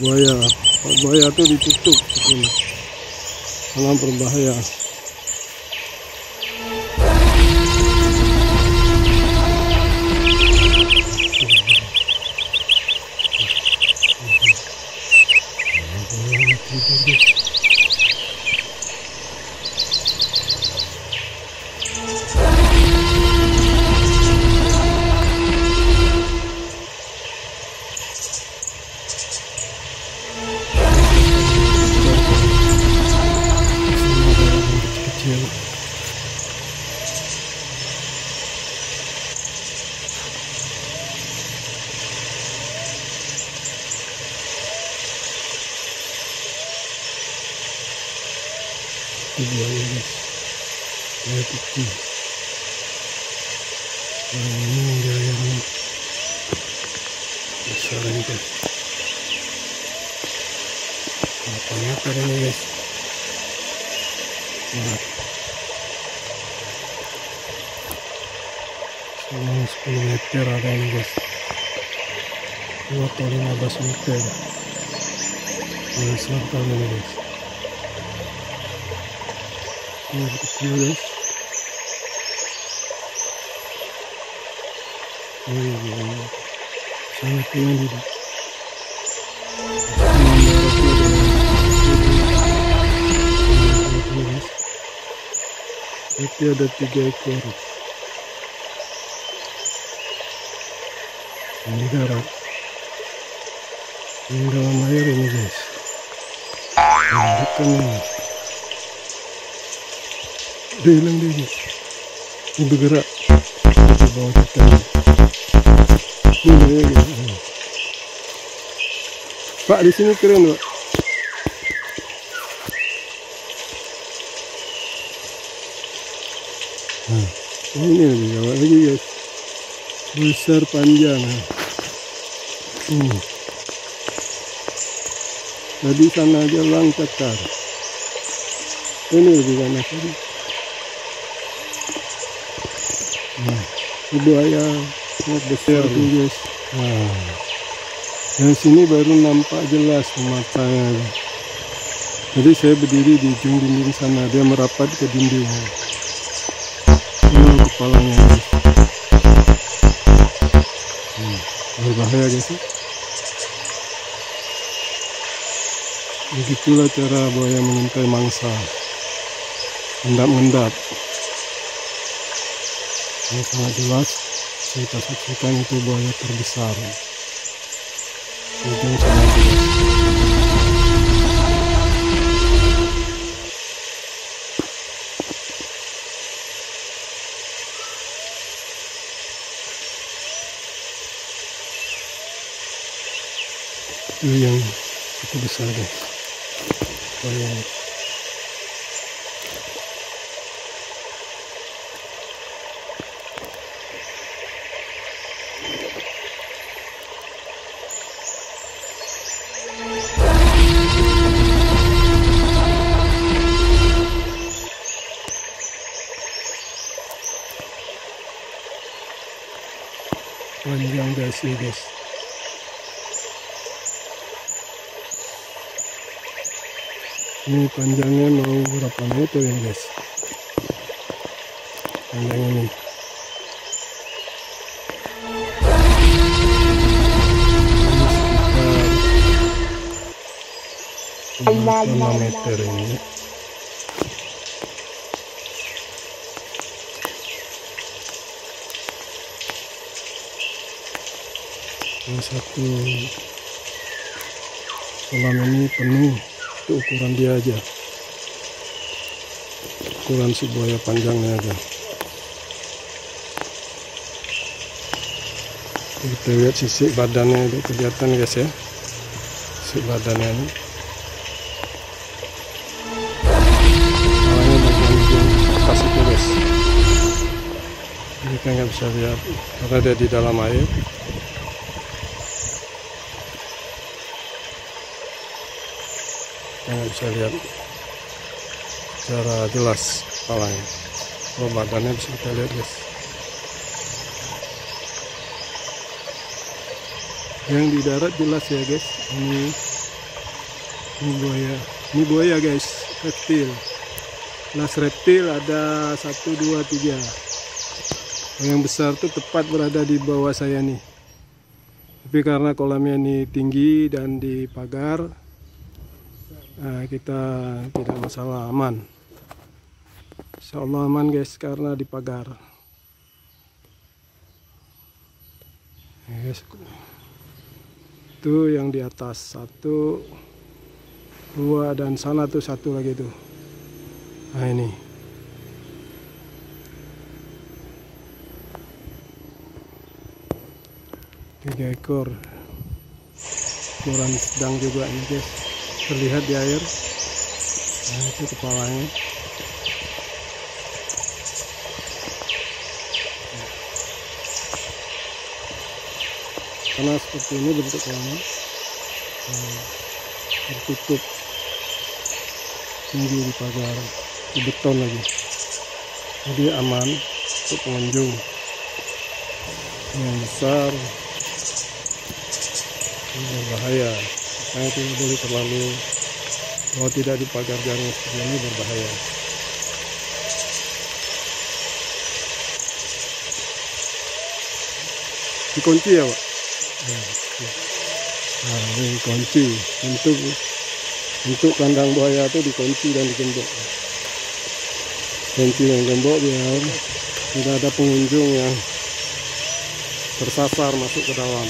buaya. Buaya itu ditutup gitu, karena berbahaya. Itu buaya guys, buaya kecil. Nah, ini dia yang besar ini guys. 8 meter ini guys. Nah, selama 10 meter ada ini guys, 2 atau 15 meter. Besar kali ini guys. Ini kecil guys. Sangat tinggi dia. Tapi ada 3 ekor. Ini darat. Ini dalam air ini guys. Ikan ini. Udah hilang dia guys. Ini bergerak di bawah kita. Ini ya guys. Pak, di sini keren Pak. Nah, ini lagi guys. Besar panjang. Tadi sana aja lang cakar. Ini lebih ganas tadi. Nah, buaya besar nih guys. Nah, yang sini baru nampak jelas matanya. Jadi saya berdiri di ujung dinding sana, dia merapat ke dinding. Ini kepalanya guys. Berbahaya guys. Begitulah cara buaya mengintai mangsa. Ngendap-ngendap. Ini sangat jelas kita saksikan, itu buaya terbesar. Ujung sangat jelas. Itu yang cukup besar guys. Buaya ini. Panjang guys ini guys. Ini panjangnya mau berapa meter ini guys. Panjang ini. Sekitar 5 meter ini. Yang satu kolam ini penuh, itu ukuran dia aja, ukuran si buaya panjangnya aja. Kita lihat sisik badannya itu kelihatan guys ya, sisik badannya ini. Malahnya bagian atas itu guys. Ini kan nggak bisa lihat karena dia di dalam air. Nggak bisa lihat secara jelas kepalanya. Kalau badannya bisa kita lihat guys. Yang di darat jelas ya guys. Ini Ini buaya guys, reptil. Kelas reptil ada 1, 2, 3. Yang besar tuh tepat berada di bawah saya nih. Tapi karena kolamnya ini tinggi dan dipagar, kita tidak masalah, aman. Insya Allah aman guys, karena dipagar. Yes. Itu yang di atas 1, 2, dan sana tuh 1 lagi tuh. Nah ini. Tiga ekor. Ukuran sedang juga ini guys. Terlihat di air. Nah itu kepalanya. Karena seperti ini bentuk kolamnya, tertutup, tinggi di pagar, di beton lagi, jadi aman untuk pengunjung. Yang besar ini berbahaya, makanya tidak boleh terlalu, kalau tidak dipagar jaring seperti ini berbahaya. Dikunci ya Pak? Nah ini kunci untuk kandang buaya itu dikunci dan digembok. Kunci dan gembok biar tidak ada pengunjung yang tersasar masuk ke dalam.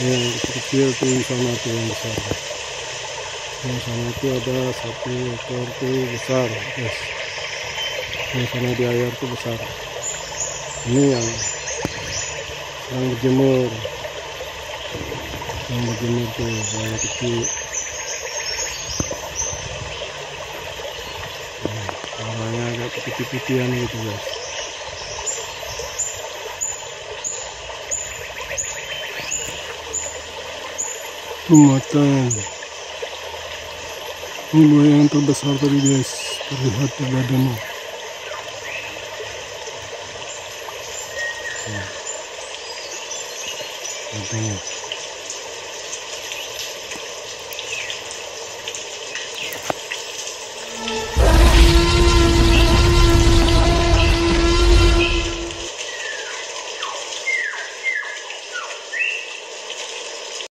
Ini yang kecil tuh di sana tuh yang besar. Yang sana itu ada 1 ekor tuh besar, yes. Yang sana di air tuh besar. Ini yang sedang berjemur. Yang berjemur tuh buaya kecil. Warnanya agak putih-putihan gitu guys. Itu matang. Ini buaya yang terbesar tadi guys, terlihat di badannya. Matangnya.